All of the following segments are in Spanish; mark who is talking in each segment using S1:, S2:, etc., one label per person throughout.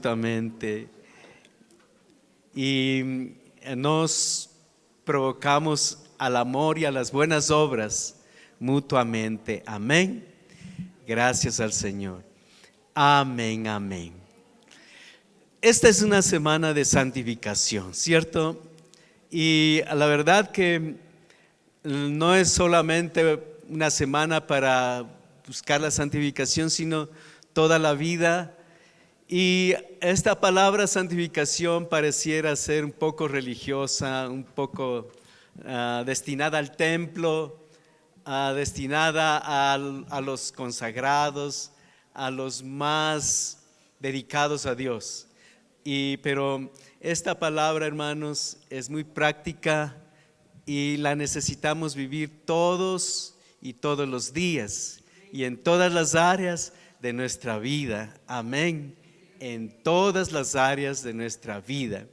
S1: mutuamente y nos provocamos al amor y a las buenas obras mutuamente. Amén. Gracias al Señor. Amén, amén. Esta es una semana de santificación, ¿cierto? Y la verdad que no es solamente una semana para buscar la santificación, sino toda la vida. Y esta palabra santificación pareciera ser un poco religiosa, un poco destinada al templo, destinada a los consagrados, a los más dedicados a Dios. Pero esta palabra, hermanos, es muy práctica y la necesitamos vivir todos y todos los días y en todas las áreas de nuestra vida. Amén. En todas las áreas de nuestra vida.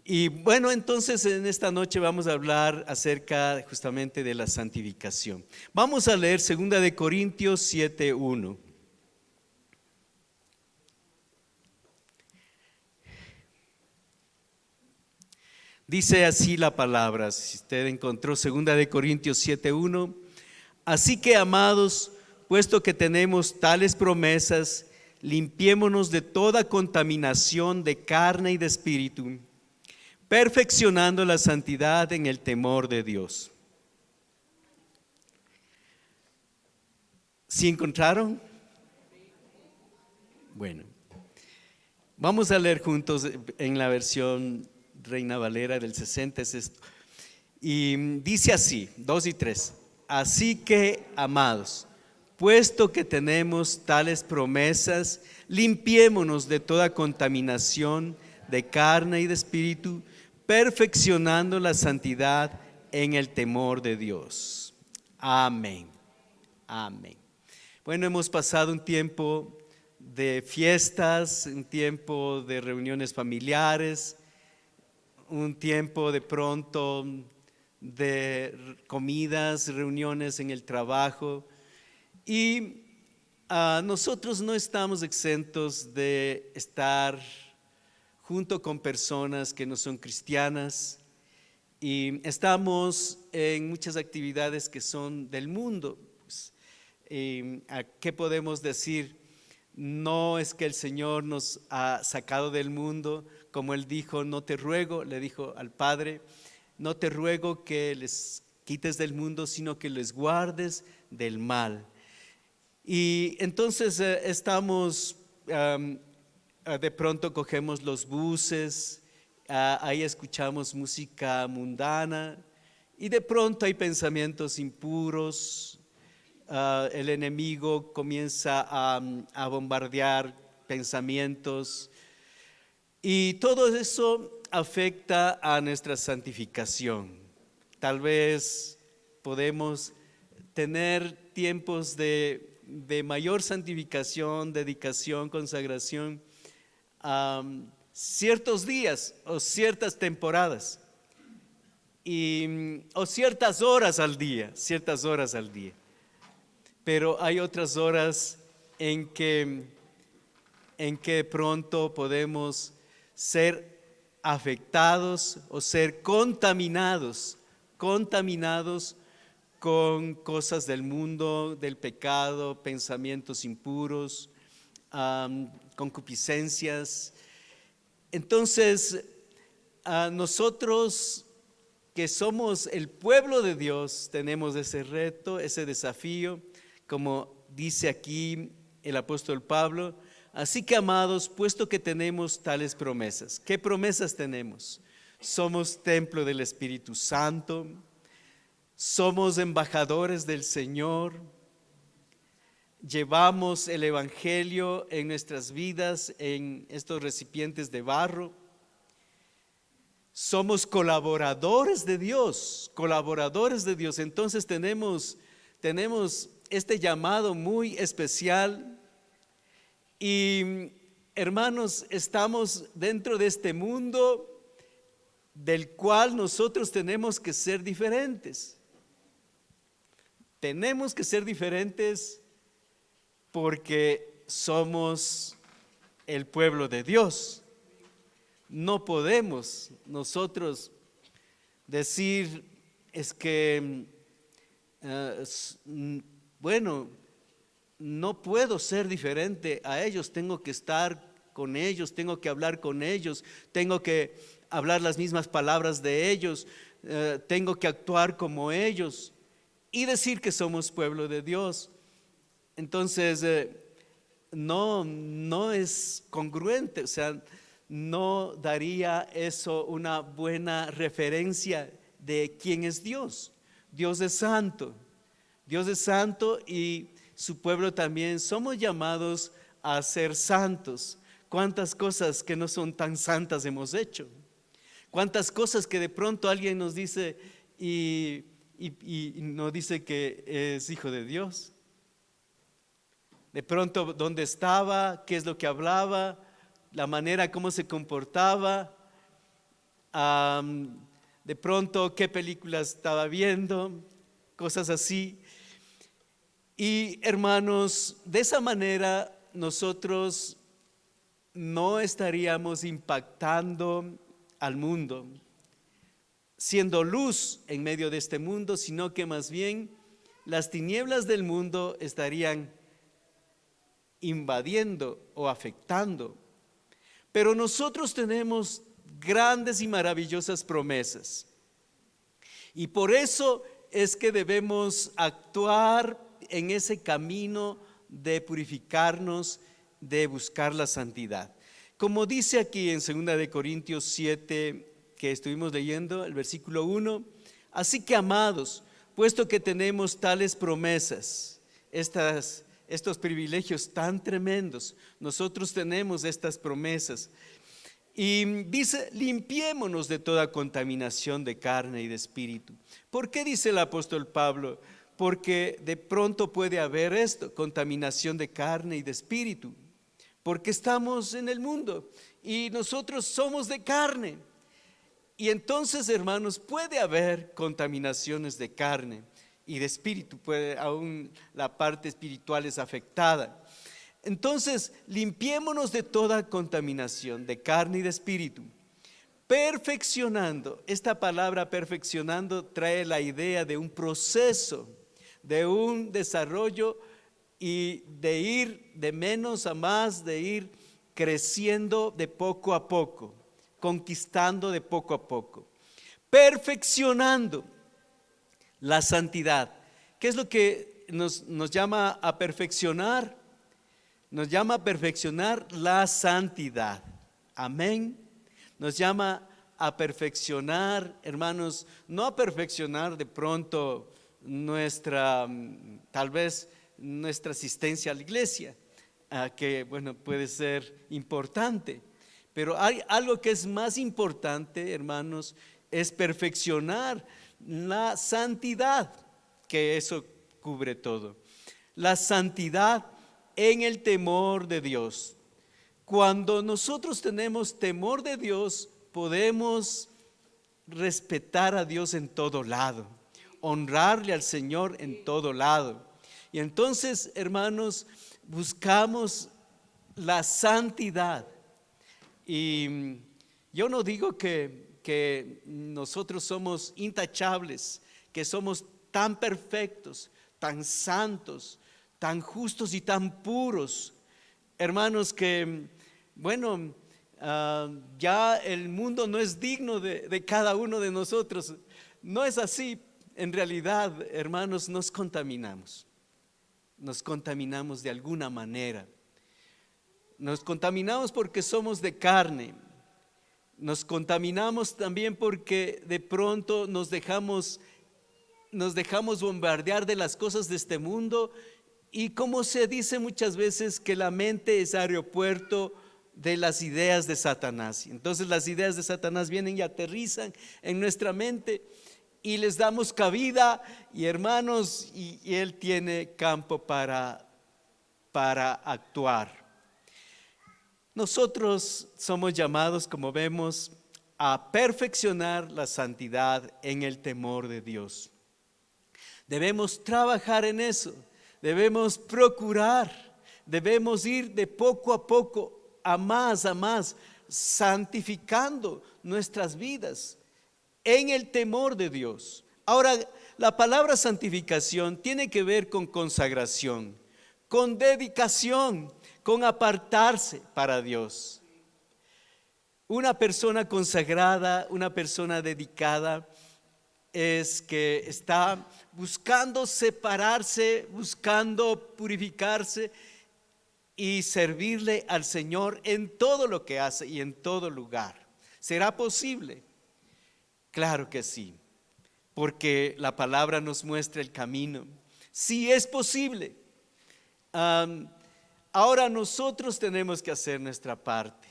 S1: Y bueno, entonces en esta noche vamos a hablar acerca justamente de la santificación. Vamos a leer 2 de Corintios 7:1. Dice así la palabra, si usted encontró 2 de Corintios 7:1. Así que, amados, puesto que tenemos tales promesas, limpiémonos de toda contaminación de carne y de espíritu, perfeccionando la santidad en el temor de Dios. ¿Sí encontraron? Bueno, vamos a leer juntos en la versión Reina Valera del 60 es esto. Y dice así, 2 y 3. Así que, amados, puesto que tenemos tales promesas, limpiémonos de toda contaminación de carne y de espíritu, perfeccionando la santidad en el temor de Dios. Amén. Amén. Bueno, hemos pasado un tiempo de fiestas, un tiempo de reuniones familiares, un tiempo de pronto de comidas, reuniones en el trabajo, y nosotros no estamos exentos de estar junto con personas que no son cristianas y estamos en muchas actividades que son del mundo. ¿Qué podemos decir? No es que el Señor nos ha sacado del mundo, como Él dijo, no te ruego, le dijo al Padre, no te ruego que les quites del mundo, sino que les guardes del mal. Y entonces estamos, de pronto cogemos los buses, ahí escuchamos música mundana y de pronto hay pensamientos impuros. El enemigo comienza a bombardear pensamientos y todo eso afecta a nuestra santificación. Tal vez podemos tener tiempos de mayor santificación, dedicación, consagración, ciertos días o ciertas temporadas o ciertas horas al día, Pero hay otras horas en que pronto podemos ser afectados o ser contaminados con cosas del mundo, del pecado, pensamientos impuros, concupiscencias. Entonces, nosotros que somos el pueblo de Dios, tenemos ese reto, ese desafío, como dice aquí el apóstol Pablo. Así que, amados, puesto que tenemos tales promesas, ¿qué promesas tenemos? Somos templo del Espíritu Santo, somos embajadores del Señor, llevamos el Evangelio en nuestras vidas, en estos recipientes de barro. Somos colaboradores de Dios. Entonces tenemos este llamado muy especial y, hermanos, estamos dentro de este mundo del cual nosotros tenemos que ser diferentes. Tenemos que ser diferentes porque somos el pueblo de Dios. No podemos nosotros decir, es que, bueno, no puedo ser diferente a ellos, tengo que estar con ellos, tengo que hablar con ellos, tengo que hablar las mismas palabras de ellos, tengo que actuar como ellos y decir que somos pueblo de Dios. Entonces, no es congruente, o sea, no daría eso una buena referencia de quién es Dios. Dios es santo, Dios es santo y su pueblo también somos llamados a ser santos. ¿Cuántas cosas que no son tan santas hemos hecho? ¿Cuántas cosas que de pronto alguien nos dice y nos dice que es hijo de Dios? De pronto, ¿dónde estaba? ¿Qué es lo que hablaba? La manera como se comportaba. De pronto, ¿qué películas estaba viendo? Cosas así. Y hermanos, de esa manera nosotros no estaríamos impactando al mundo, siendo luz en medio de este mundo, sino que más bien las tinieblas del mundo estarían invadiendo o afectando. Pero nosotros tenemos grandes y maravillosas promesas. Y por eso es que debemos actuar en ese camino de purificarnos, de buscar la santidad. Como dice aquí en 2 de Corintios 7, que estuvimos leyendo, el versículo 1, así que amados, puesto que tenemos tales promesas, estos privilegios tan tremendos, nosotros tenemos estas promesas. Y dice, limpiémonos de toda contaminación de carne y de espíritu. ¿Por qué dice el apóstol Pablo? Porque de pronto puede haber esto, contaminación de carne y de espíritu. Porque estamos en el mundo y nosotros somos de carne. Y entonces, hermanos, puede haber contaminaciones de carne y de espíritu, aún la parte espiritual es afectada. Entonces, limpiémonos de toda contaminación de carne y de espíritu, perfeccionando. Esta palabra perfeccionando trae la idea de un proceso, de un desarrollo y de ir de menos a más, de ir creciendo de poco a poco, conquistando de poco a poco, perfeccionando la santidad. ¿Qué es lo que nos llama a perfeccionar? Nos llama a perfeccionar la santidad. Amén. Nos llama a perfeccionar, hermanos, no a perfeccionar de pronto tal vez nuestra asistencia a la iglesia, que bueno, puede ser importante, pero hay algo que es más importante, hermanos, es perfeccionar la santidad, que eso cubre todo. La santidad en el temor de Dios. Cuando nosotros tenemos temor de Dios, podemos respetar a Dios en todo lado, honrarle al Señor en todo lado. Y entonces, hermanos, buscamos la santidad. Y yo no digo que nosotros somos intachables, que somos tan perfectos, tan santos, tan justos y tan puros, hermanos, que bueno, ya el mundo no es digno de cada uno de nosotros. No es así. En realidad, hermanos, nos contaminamos de alguna manera. Nos contaminamos porque somos de carne. Nos contaminamos también porque de pronto nos dejamos bombardear de las cosas de este mundo. Y como se dice muchas veces que la mente es aeropuerto de las ideas de Satanás. Entonces las ideas de Satanás vienen y aterrizan en nuestra mente y les damos cabida, y hermanos, y él tiene campo para actuar. Nosotros somos llamados, como vemos, a perfeccionar la santidad en el temor de Dios. Debemos trabajar en eso, debemos procurar, debemos ir de poco a poco a más, santificando nuestras vidas en el temor de Dios. Ahora, la palabra santificación tiene que ver con consagración, con dedicación, con apartarse para Dios. Una persona consagrada, una persona dedicada, es que está buscando separarse, buscando purificarse y servirle al Señor en todo lo que hace y en todo lugar. ¿Será posible? Claro que sí, porque la palabra nos muestra el camino. Sí es posible. Ahora nosotros tenemos que hacer nuestra parte.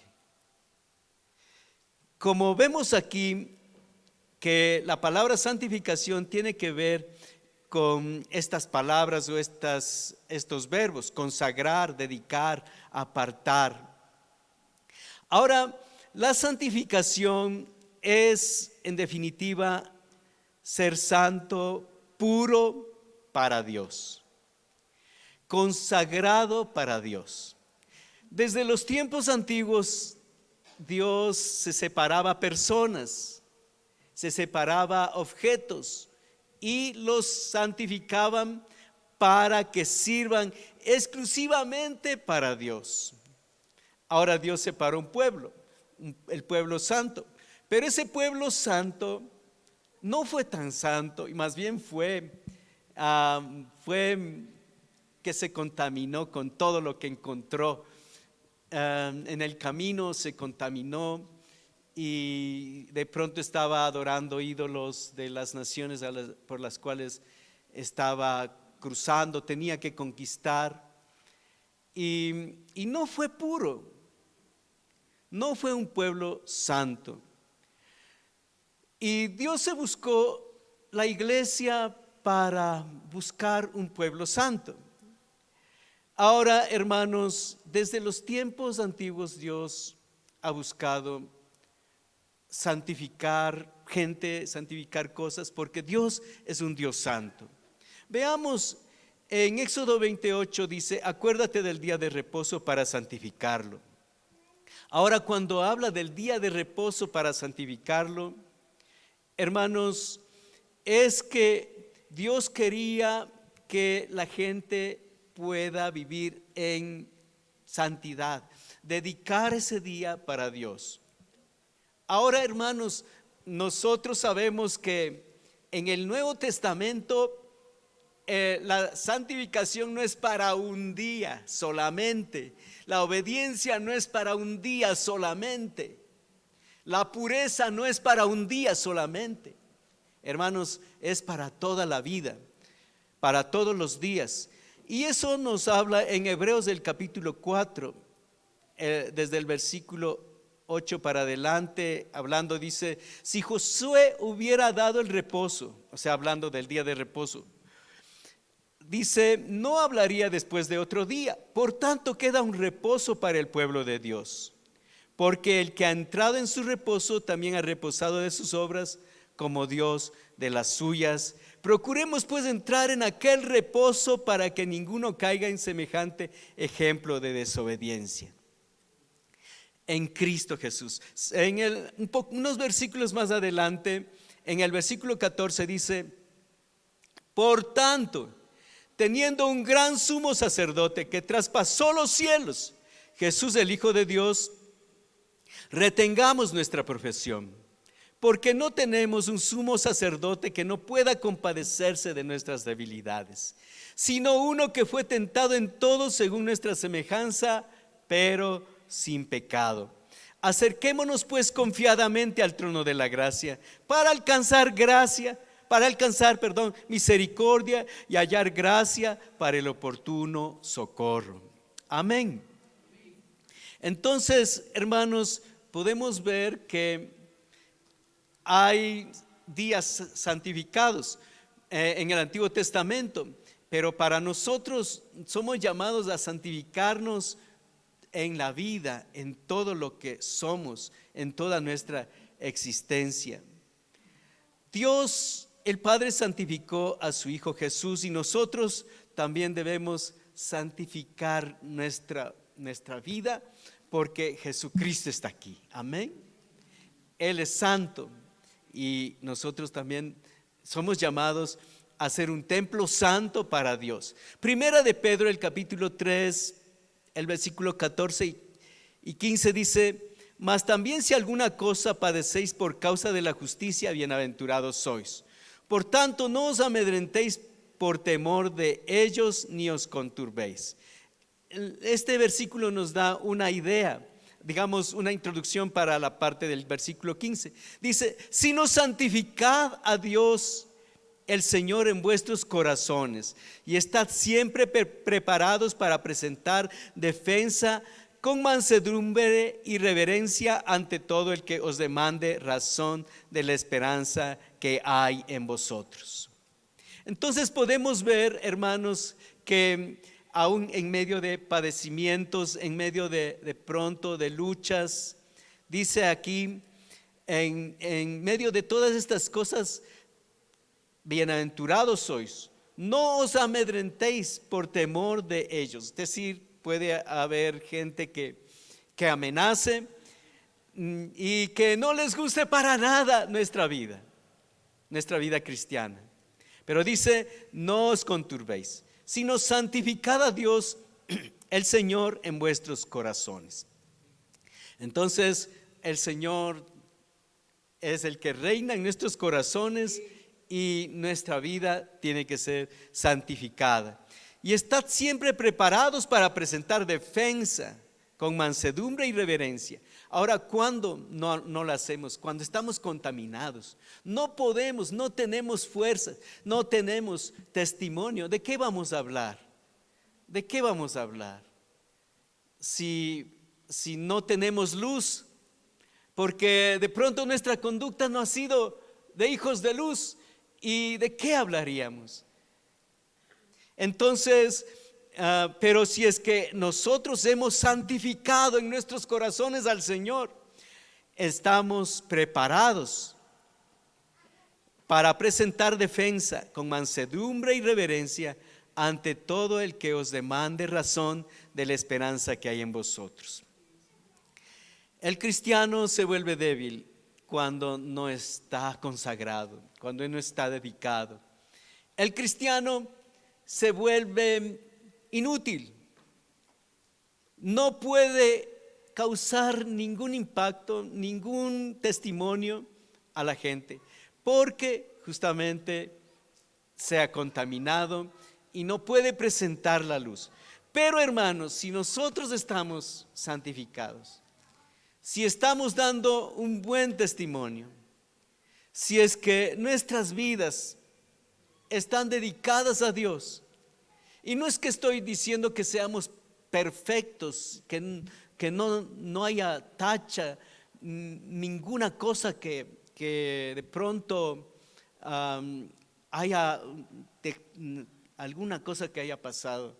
S1: Como vemos aquí que la palabra santificación tiene que ver con estas palabras o estos verbos: consagrar, dedicar, apartar. Ahora, la santificación es, en definitiva, ser santo, puro para Dios, consagrado para Dios. Desde los tiempos antiguos, Dios se separaba personas, se separaba objetos y los santificaban para que sirvan exclusivamente para Dios. Ahora Dios separó un pueblo, el pueblo santo, pero ese pueblo santo no fue tan santo, y más bien fue que se contaminó con todo lo que encontró. En el camino se contaminó y de pronto estaba adorando ídolos de las naciones por las cuales estaba cruzando, tenía que conquistar, y no fue puro, no fue un pueblo santo. Y Dios se buscó la iglesia para buscar un pueblo santo. Ahora, hermanos, desde los tiempos antiguos Dios ha buscado santificar gente, santificar cosas, porque Dios es un Dios santo. Veamos, en Éxodo 28 dice: acuérdate del día de reposo para santificarlo. Ahora, cuando habla del día de reposo para santificarlo, hermanos, es que Dios quería que la gente pueda vivir en santidad, dedicar ese día para Dios. Ahora, hermanos, nosotros sabemos que en el Nuevo Testamento la santificación no es para un día solamente, la obediencia no es para un día solamente, la pureza no es para un día solamente. Hermanos, es para toda la vida, para todos los días. Y eso nos habla en Hebreos del capítulo 4, desde el versículo 8 para adelante, hablando, dice: si Josué hubiera dado el reposo, o sea, hablando del día de reposo, dice, no hablaría después de otro día. Por tanto, queda un reposo para el pueblo de Dios, porque el que ha entrado en su reposo también ha reposado de sus obras, como Dios de las suyas. Procuremos pues entrar en aquel reposo para que ninguno caiga en semejante ejemplo de desobediencia. En Cristo Jesús. Unos versículos más adelante, en el versículo 14 dice: por tanto, teniendo un gran sumo sacerdote que traspasó los cielos, Jesús el Hijo de Dios, retengamos nuestra profesión. Porque no tenemos un sumo sacerdote que no pueda compadecerse de nuestras debilidades, sino uno que fue tentado en todo según nuestra semejanza, pero sin pecado. Acerquémonos pues confiadamente al trono de la gracia, para alcanzar misericordia y hallar gracia para el oportuno socorro. Amén. Entonces, hermanos, podemos ver que hay días santificados en el Antiguo Testamento, pero para nosotros somos llamados a santificarnos en la vida, en todo lo que somos, en toda nuestra existencia. Dios, el Padre, santificó a su Hijo Jesús, y nosotros también debemos santificar nuestra vida, porque Jesucristo está aquí. Amén. Él es santo y nosotros también somos llamados a ser un templo santo para Dios. Primera de Pedro, el capítulo 3, el versículo 14 y 15 dice: mas también si alguna cosa padecéis por causa de la justicia, bienaventurados sois. Por tanto, no os amedrentéis por temor de ellos, ni os conturbéis. Este versículo nos da una idea, digamos una introducción para la parte del versículo 15. Dice: sino santificad a Dios el Señor en vuestros corazones, y estad siempre preparados para presentar defensa con mansedumbre y reverencia ante todo el que os demande razón de la esperanza que hay en vosotros. Entonces podemos ver, hermanos, que aún en medio de padecimientos, en medio de pronto de luchas, dice aquí, en medio de todas estas cosas, bienaventurados sois, no os amedrentéis por temor de ellos. Es decir, puede haber gente que amenace y que no les guste para nada nuestra vida cristiana. Pero dice: no os conturbéis, sino santificad a Dios el Señor en vuestros corazones. Entonces el Señor es el que reina en nuestros corazones y nuestra vida tiene que ser santificada. Y estad siempre preparados para presentar defensa con mansedumbre y reverencia. Ahora, ¿cuándo no lo hacemos? Cuando estamos contaminados. No podemos, no tenemos fuerza, no tenemos testimonio. ¿De qué vamos a hablar? ¿De qué vamos a hablar? Si no tenemos luz, porque de pronto nuestra conducta no ha sido de hijos de luz, ¿y de qué hablaríamos? Entonces, pero si es que nosotros hemos santificado en nuestros corazones al Señor, estamos preparados para presentar defensa con mansedumbre y reverencia ante todo el que os demande razón de la esperanza que hay en vosotros. El cristiano se vuelve débil cuando no está consagrado, cuando no está dedicado. El cristiano se vuelve inútil, no puede causar ningún impacto, ningún testimonio a la gente, porque justamente se ha contaminado y no puede presentar la luz. Pero hermanos, si nosotros estamos santificados, si estamos dando un buen testimonio, si es que nuestras vidas están dedicadas a Dios, y no es que estoy diciendo que seamos perfectos, que no haya tacha, ninguna cosa que de pronto haya alguna cosa que haya pasado.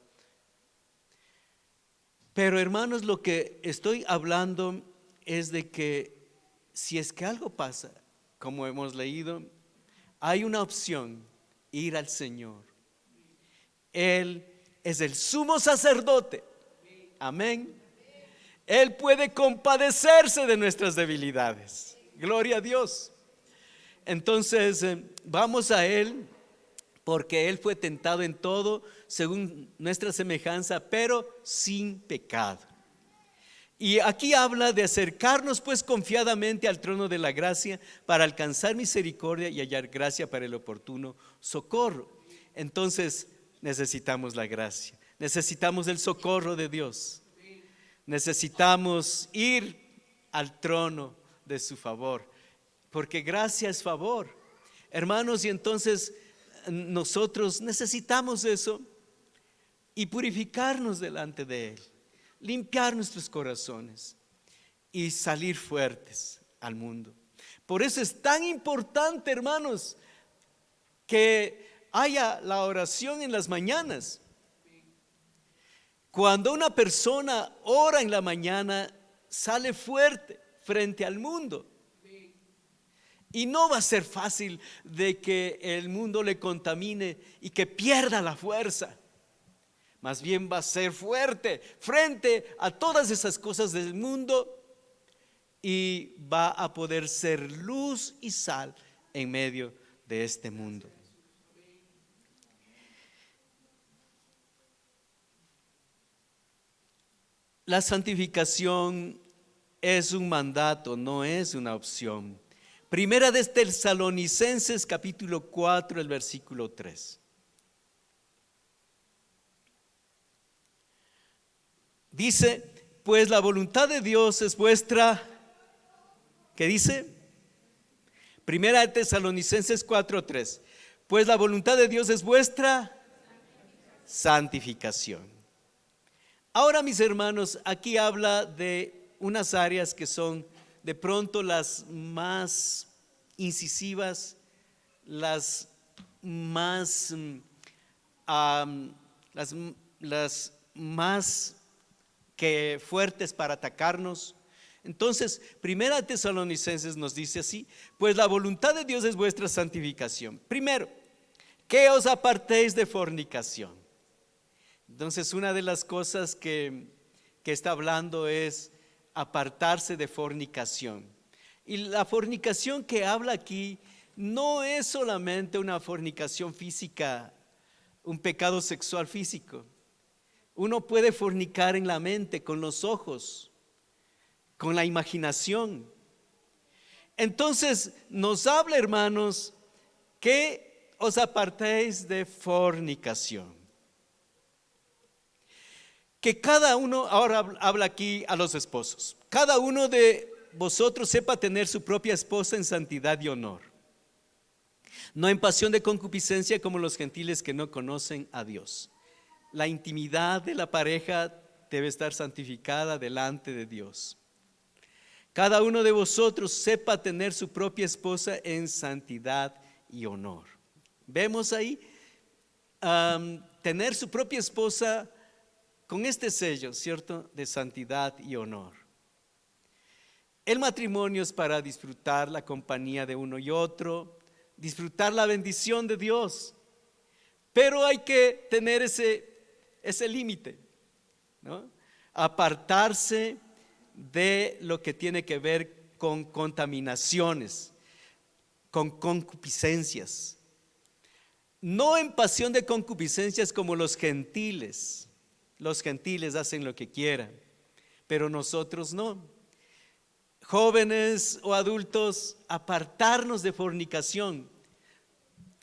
S1: Pero hermanos, lo que estoy hablando es de que si es que algo pasa, como hemos leído, hay una opción: ir al Señor. Él es el sumo sacerdote. Amén. Él puede compadecerse de nuestras debilidades. Gloria a Dios. Entonces vamos a Él, porque Él fue tentado en todo según nuestra semejanza, pero sin pecado. Y aquí habla de acercarnos pues confiadamente al trono de la gracia para alcanzar misericordia y hallar gracia para el oportuno socorro. Entonces necesitamos la gracia, necesitamos el socorro de Dios, necesitamos ir al trono de su favor, porque gracia es favor, hermanos. Y entonces nosotros necesitamos eso y purificarnos delante de Él, limpiar nuestros corazones y salir fuertes al mundo. Por eso es tan importante, hermanos, que haya la oración en las mañanas. Cuando una persona ora en la mañana, sale fuerte frente al mundo. Y no va a ser fácil de que el mundo le contamine y que pierda la fuerza. más bien va a ser fuerte frente a todas esas cosas del mundo y va a poder ser luz y sal en medio de este mundo. La santificación es un mandato, no es una opción. Primera de Tesalonicenses capítulo 4, el versículo 3. Dice, pues la voluntad de Dios es vuestra, ¿qué dice? Primera de Tesalonicenses 4, 3. Pues la voluntad de Dios es vuestra santificación. Ahora, mis hermanos, aquí habla de unas áreas que son de pronto las más incisivas, las más, las más que fuertes para atacarnos. Entonces, Primera Tesalonicenses nos dice así, pues la voluntad de Dios es vuestra santificación. Primero, que os apartéis de fornicación. Entonces, una de las cosas que está hablando es apartarse de fornicación. Y la fornicación que habla aquí no es solamente una fornicación física, un pecado sexual físico. Uno puede fornicar en la mente, con los ojos, con la imaginación. Entonces nos habla, hermanos, que os apartéis de fornicación. Que cada uno, ahora habla aquí a los esposos, cada uno de vosotros sepa tener su propia esposa en santidad y honor, no en pasión de concupiscencia como los gentiles que no conocen a Dios. La intimidad de la pareja debe estar santificada delante de Dios. Cada uno de vosotros sepa tener su propia esposa en santidad y honor. Vemos ahí tener su propia esposa con este sello, ¿cierto? De santidad y honor. El matrimonio es para disfrutar la compañía de uno y otro, disfrutar la bendición de Dios, pero hay que tener ese límite, ¿no? Apartarse de lo que tiene que ver con contaminaciones, con concupiscencias. No en pasión de concupiscencias como los gentiles. Los gentiles hacen lo que quieran, pero nosotros no. Jóvenes o adultos, apartarnos de fornicación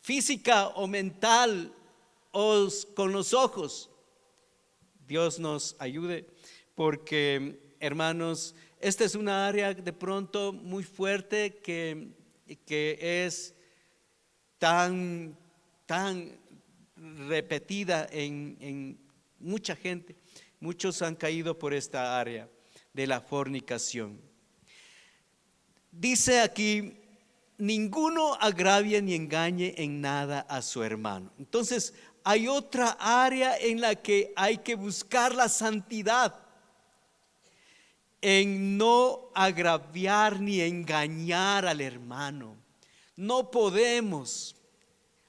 S1: física o mental o con los ojos. Dios nos ayude, porque, hermanos, esta es una área de pronto muy fuerte que es tan repetida en mucha gente. Muchos han caído por esta área de la fornicación. Dice aquí, ninguno agravie ni engañe en nada a su hermano. Entonces, hay otra área en la que hay que buscar la santidad, en no agraviar ni engañar al hermano. No podemos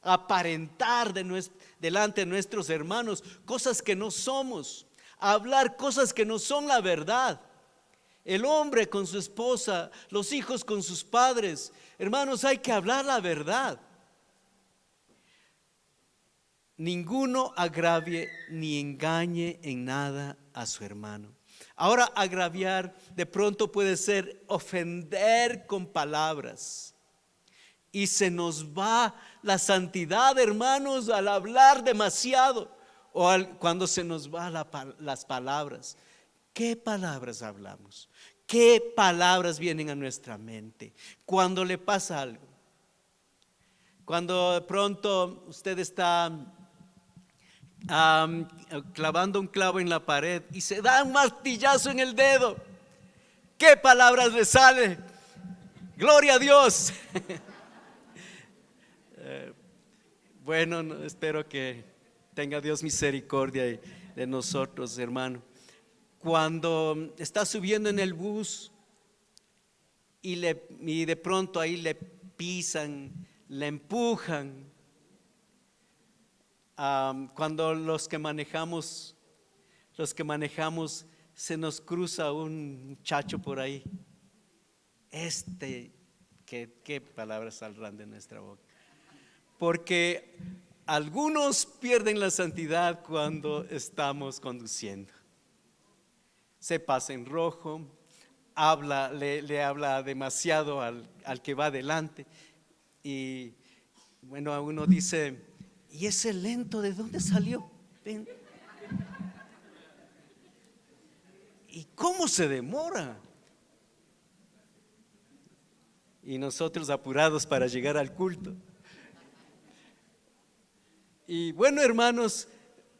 S1: aparentar delante de nuestros hermanos cosas que no somos, hablar cosas que no son la verdad. El hombre con su esposa, los hijos con sus padres. Hermanos, hay que hablar la verdad. Ninguno agravie ni engañe en nada a su hermano. Ahora, agraviar de pronto puede ser ofender con palabras. Y se nos va la santidad, hermanos, al hablar demasiado o cuando se nos va las palabras. ¿Qué palabras hablamos? ¿Qué palabras vienen a nuestra mente cuando le pasa algo? Cuando de pronto usted está clavando un clavo en la pared y se da un martillazo en el dedo, ¿qué palabras le sale? Gloria a Dios. Bueno, espero que tenga Dios misericordia de nosotros, hermano. Cuando está subiendo en el bus y de pronto ahí le pisan, le empujan, Cuando los que manejamos, se nos cruza un muchacho por ahí. ¿Qué palabras saldrán de nuestra boca? Porque algunos pierden la santidad cuando estamos conduciendo. Se pasa en rojo, le habla demasiado al que va adelante. Y bueno, a uno dice, ¿y ese lento de dónde salió? Ven. ¿Y cómo se demora? Y nosotros apurados para llegar al culto. Y bueno, hermanos,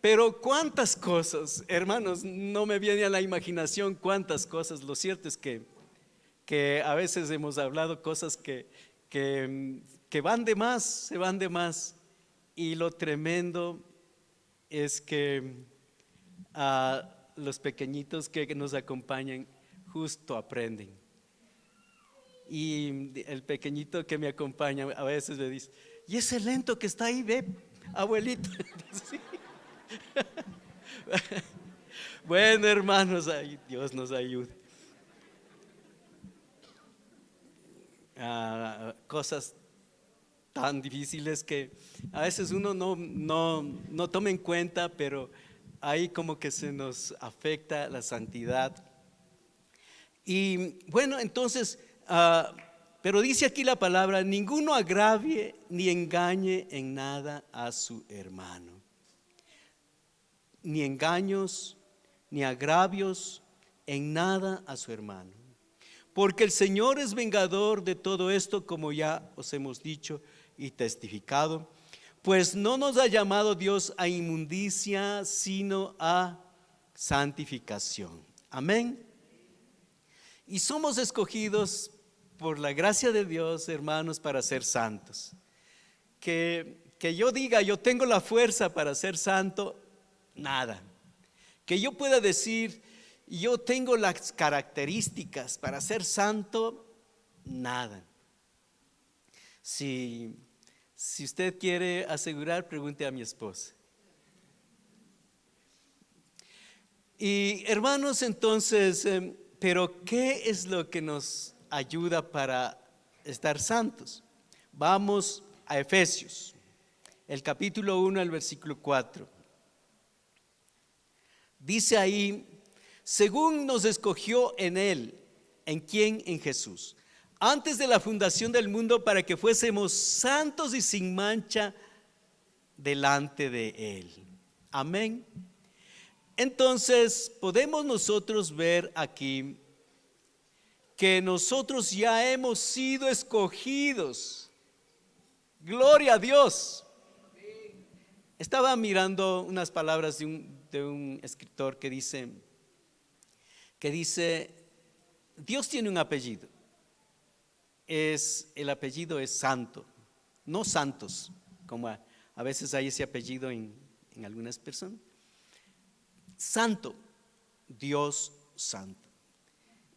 S1: pero cuántas cosas, hermanos, no me viene a la imaginación cuántas cosas. Lo cierto es que a veces hemos hablado cosas que van de más, se van de más. Y lo tremendo es que los pequeñitos que nos acompañan justo aprenden. Y el pequeñito que me acompaña a veces me dice, ¿y ese lento que está ahí, ve, abuelito? Sí. Bueno, hermanos, ay, Dios nos ayude. Cosas tan difíciles que a veces uno no toma en cuenta, pero ahí como que se nos afecta la santidad. Y bueno, entonces, pero dice aquí la palabra, ninguno agravie ni engañe en nada a su hermano. Ni engaños, ni agravios en nada a su hermano. Porque el Señor es vengador de todo esto, como ya os hemos dicho y testificado. Pues no nos ha llamado Dios a inmundicia, sino a santificación. Amén. Y somos escogidos por la gracia de Dios, hermanos, para ser santos. Que yo diga, yo tengo la fuerza para ser santo, nada. Que yo pueda decir, yo tengo las características para ser santo, nada. Si usted quiere asegurar, pregunte a mi esposa. Y hermanos, entonces, pero ¿qué es lo que nos ayuda para estar santos? Vamos a Efesios, el capítulo 1, el versículo 4. Dice ahí, según nos escogió en Él, ¿en quién? En Jesús, antes de la fundación del mundo, para que fuésemos santos y sin mancha delante de Él. Amén. Entonces podemos nosotros ver aquí que nosotros ya hemos sido escogidos. Gloria a Dios. Estaba mirando unas palabras de un escritor que dice, Dios tiene un apellido. El apellido es Santo, no Santos, como a veces hay ese apellido en algunas personas. Santo, Dios Santo.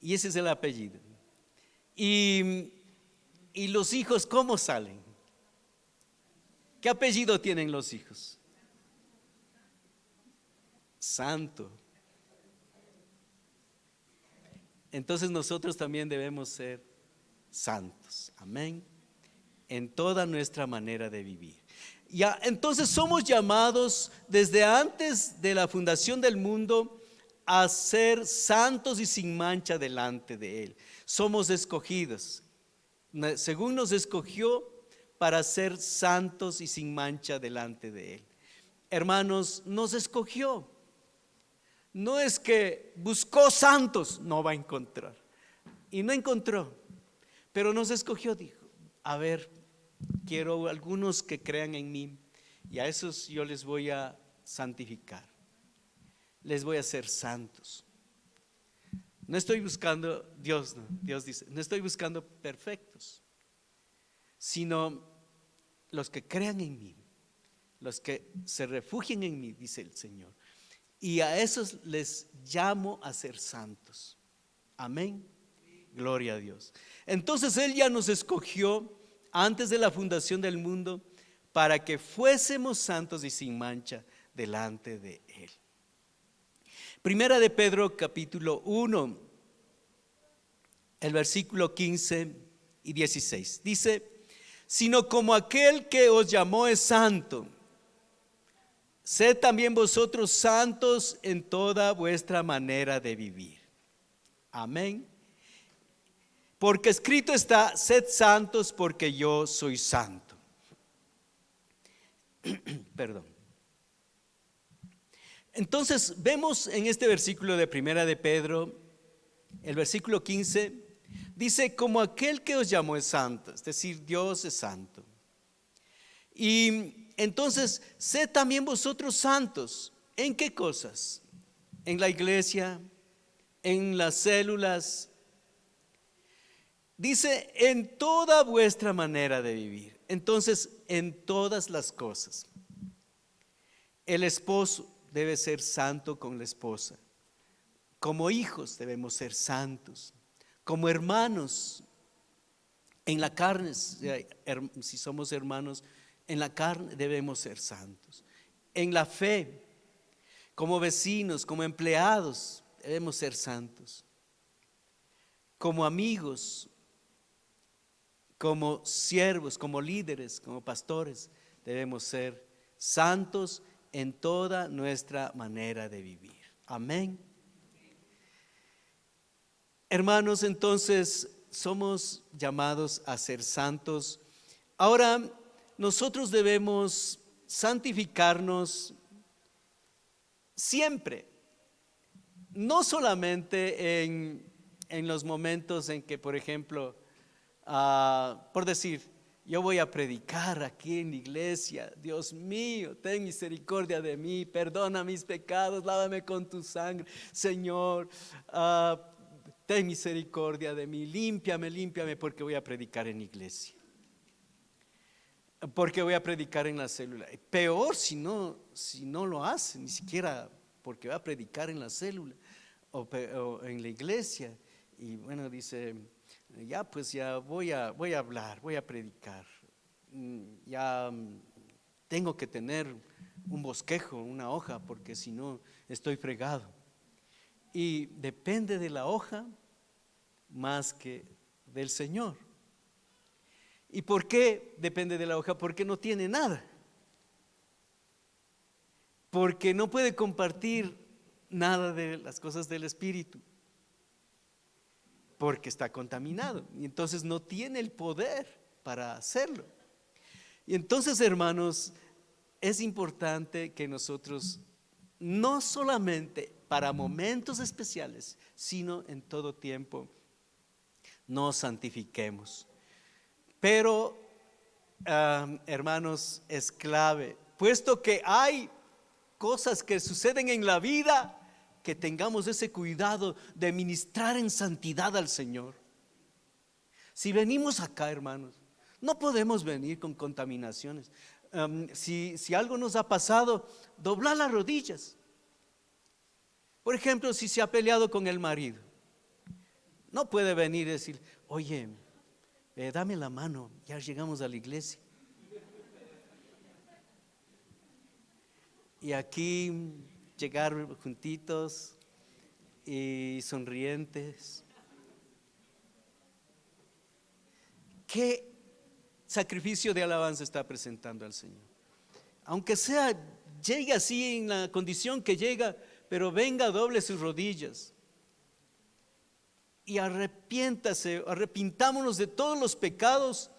S1: Y ese es el apellido. Y los hijos, ¿cómo salen? ¿Qué apellido tienen los hijos? Santo. Entonces nosotros también debemos ser santos. Amén. En toda nuestra manera de vivir. Ya, entonces somos llamados desde antes de la fundación del mundo a ser santos y sin mancha delante de Él. Somos escogidos, según nos escogió para ser santos y sin mancha delante de Él. Hermanos, nos escogió. No es que buscó santos, no va a encontrar. Y no encontró, pero nos escogió, dijo, a ver, quiero algunos que crean en mí y a esos yo les voy a santificar. Les voy a hacer santos. No estoy buscando, Dios dice, no estoy buscando perfectos, sino los que crean en mí, los que se refugien en mí, dice el Señor. Y a esos les llamo a ser santos. Amén. Gloria a Dios. Entonces Él ya nos escogió antes de la fundación del mundo para que fuésemos santos y sin mancha delante de Él. Primera de Pedro capítulo 1, el versículo 15 y 16. Dice: sino como aquel que os llamó es santo, sed también vosotros santos en toda vuestra manera de vivir. Amén. Porque escrito está: sed santos porque yo soy santo. Perdón. Entonces vemos en este versículo de Primera de Pedro, el versículo 15, dice: como aquel que os llamó es santo, es decir, Dios es santo. Y entonces, sed también vosotros santos. ¿En qué cosas? En la iglesia, en las células. Dice: en toda vuestra manera de vivir. Entonces, en todas las cosas. El esposo debe ser santo con la esposa. Como hijos debemos ser santos. Como hermanos en la carne, si somos hermanos en la carne, debemos ser santos. En la fe, como vecinos, como empleados, debemos ser santos. Como amigos, como siervos, como líderes, como pastores, debemos ser santos en toda nuestra manera de vivir. Amén. Hermanos, entonces somos llamados a ser santos. Ahora, nosotros debemos santificarnos siempre, no solamente en los momentos en que, por ejemplo, por decir, yo voy a predicar aquí en la iglesia: Dios mío, ten misericordia de mí, perdona mis pecados, lávame con tu sangre, Señor, ten misericordia de mí, límpiame, porque voy a predicar en la iglesia, porque voy a predicar en la célula. Peor si no lo hace, ni siquiera porque va a predicar en la célula o en la iglesia. Y bueno, dice: ya pues ya voy a hablar, voy a predicar. Ya tengo que tener un bosquejo, una hoja, porque si no estoy fregado. Y depende de la hoja más que del Señor. ¿Y por qué depende de la hoja? Porque no tiene nada. Porque no puede compartir nada de las cosas del Espíritu. Porque está contaminado y entonces no tiene el poder para hacerlo. Y entonces, hermanos, es importante que nosotros no solamente para momentos especiales, sino en todo tiempo nos santifiquemos. Pero, hermanos, es clave, puesto que hay cosas que suceden en la vida, que tengamos ese cuidado de ministrar en santidad al Señor. Si venimos acá, hermanos, no podemos venir con contaminaciones. Si algo nos ha pasado, doblar las rodillas. Por ejemplo, si se ha peleado con el marido, no puede venir y decir: oye, dame la mano, ya llegamos a la iglesia. Y aquí llegar juntitos y sonrientes. ¿Qué sacrificio de alabanza está presentando al Señor? Aunque sea, llegue así en la condición que llega, pero venga, doble sus rodillas y arrepintámonos de todos los pecados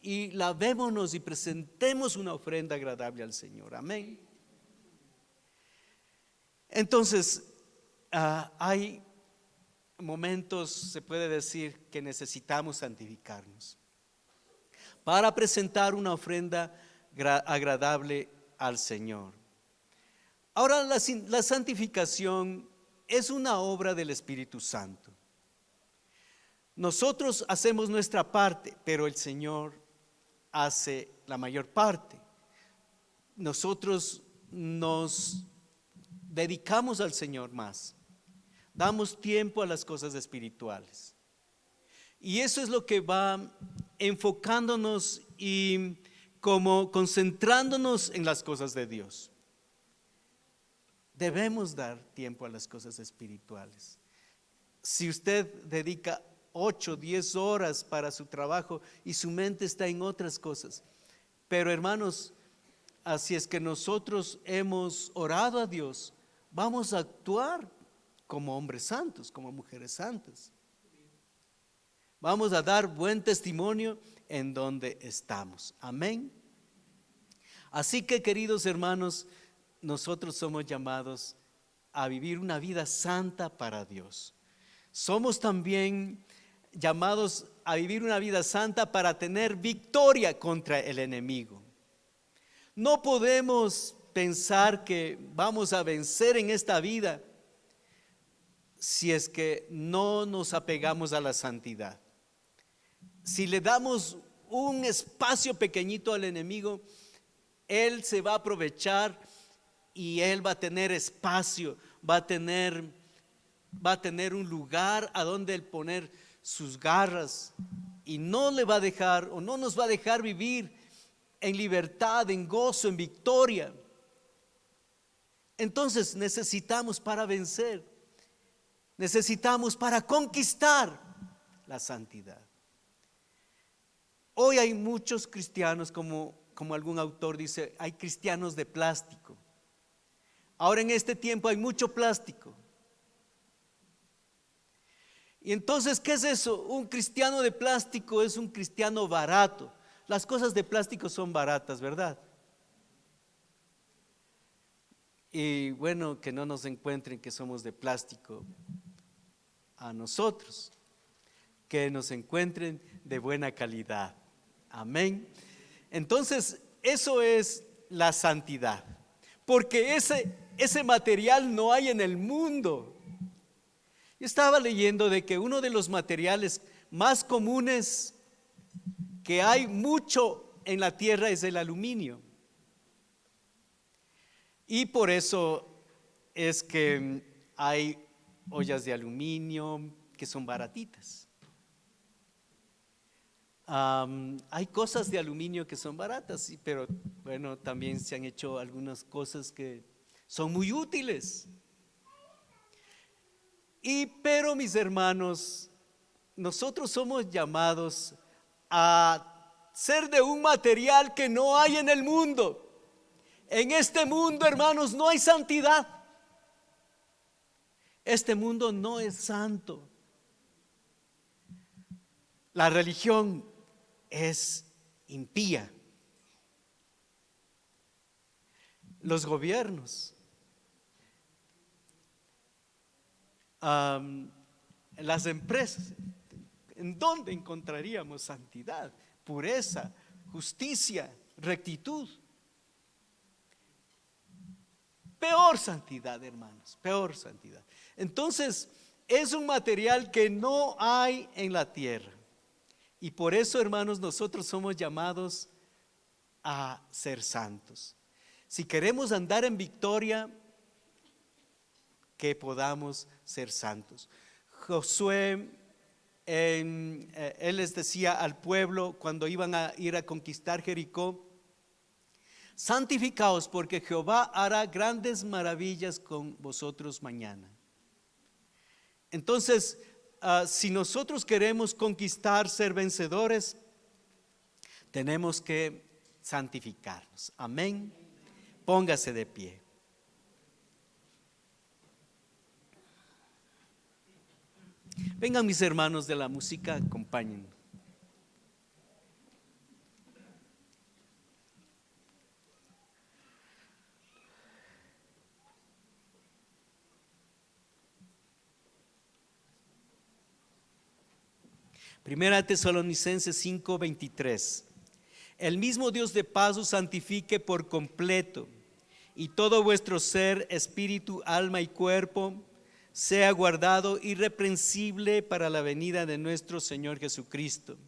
S1: y lavémonos y presentemos una ofrenda agradable al Señor. Amén. Entonces, hay momentos, se puede decir, que necesitamos santificarnos para presentar una ofrenda agradable al Señor. Ahora, la santificación es una obra del Espíritu Santo. Nosotros hacemos nuestra parte, pero el Señor hace la mayor parte. Nosotros nos dedicamos al Señor más, damos tiempo a las cosas espirituales, y eso es lo que va enfocándonos y como concentrándonos en las cosas de Dios. Debemos dar tiempo a las cosas espirituales. Si usted dedica 8, 10 horas para su trabajo y su mente está en otras cosas. Pero hermanos, así es que nosotros hemos orado a Dios, vamos a actuar como hombres santos, como mujeres santas. Vamos a dar buen testimonio en donde estamos. Amén. Así que, queridos hermanos, nosotros somos llamados a vivir una vida santa para Dios. Somos también llamados a vivir una vida santa para tener victoria contra el enemigo. No podemos pensar que vamos a vencer en esta vida si es que no nos apegamos a la santidad. Si le damos un espacio pequeñito al enemigo, él se va a aprovechar y él va a tener espacio, va a tener un lugar a donde él poner sus garras y no le va a dejar o no nos va a dejar vivir en libertad, en gozo, en victoria. Entonces necesitamos para vencer, necesitamos para conquistar la santidad. Hoy hay muchos cristianos, como algún autor dice, hay cristianos de plástico. Ahora en este tiempo hay mucho plástico. Y entonces, ¿qué es eso? Un cristiano de plástico es un cristiano barato. Las cosas de plástico son baratas, ¿verdad? Y bueno, que no nos encuentren que somos de plástico a nosotros, que nos encuentren de buena calidad. Amén. Entonces, eso es la santidad, porque ese material no hay en el mundo. Yo estaba leyendo de que uno de los materiales más comunes que hay mucho en la tierra es el aluminio. Y por eso es que hay ollas de aluminio que son baratitas. Hay cosas de aluminio que son baratas, pero bueno, también se han hecho algunas cosas que son muy útiles. Pero mis hermanos, nosotros somos llamados a ser de un material que no hay en el mundo. En este mundo, hermanos, no hay santidad. Este mundo no es santo. La religión es impía. Los gobiernos, las empresas, ¿en dónde encontraríamos santidad, pureza, justicia, rectitud? Peor santidad, hermanos, peor santidad. Entonces, es un material que no hay en la tierra. Y por eso, hermanos, nosotros somos llamados a ser santos. Si queremos andar en victoria, que podamos ser santos. Josué, él les decía al pueblo cuando iban a ir a conquistar Jericó: santificaos, porque Jehová hará grandes maravillas con vosotros mañana. Entonces, si nosotros queremos conquistar, ser vencedores, tenemos que santificarnos. Amén. Póngase de pie. Vengan mis hermanos de la música, acompáñenme. Primera Tesalonicenses 5:23. El mismo Dios de paz os santifique por completo, y todo vuestro ser, espíritu, alma y cuerpo sea guardado irreprensible para la venida de nuestro Señor Jesucristo.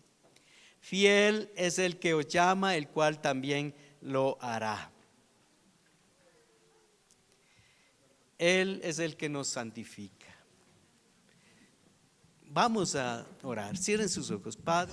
S1: Fiel es el que os llama, el cual también lo hará. Él es el que nos santifica. Vamos a orar. Cierren sus ojos. Padre.